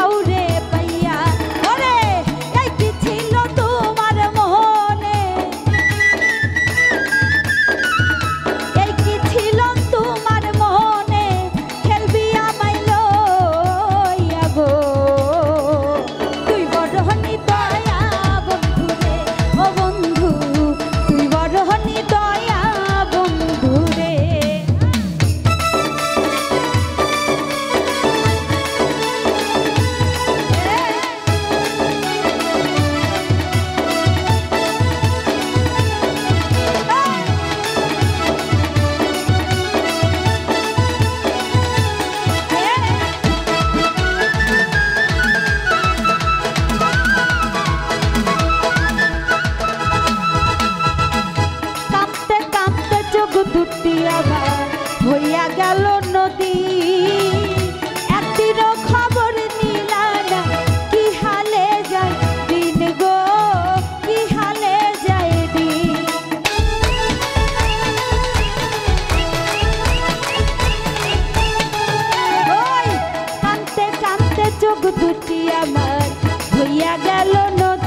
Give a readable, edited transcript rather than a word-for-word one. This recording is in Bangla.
কাউরে পাইয়া ওরে এই কি ছিল তোমার মনে এই কি ছিল তোমার মনে খেলবি আমায় লইয়া গো তুই বড় হনি দয়া বন্ধু রে ও বন্ধু তুই বড় হনি দয়া বন্ধু রে কাঁপতে কাঁপতে চোখ দুটি আবার হইয়া গেল নদী একদিনও খবর নিলা না কি হালে যায় দিন গো কি হালে যায় দিন ওই কাঁদতে কাঁদতে চোখ দুটি আমার হইয়া গেল নদী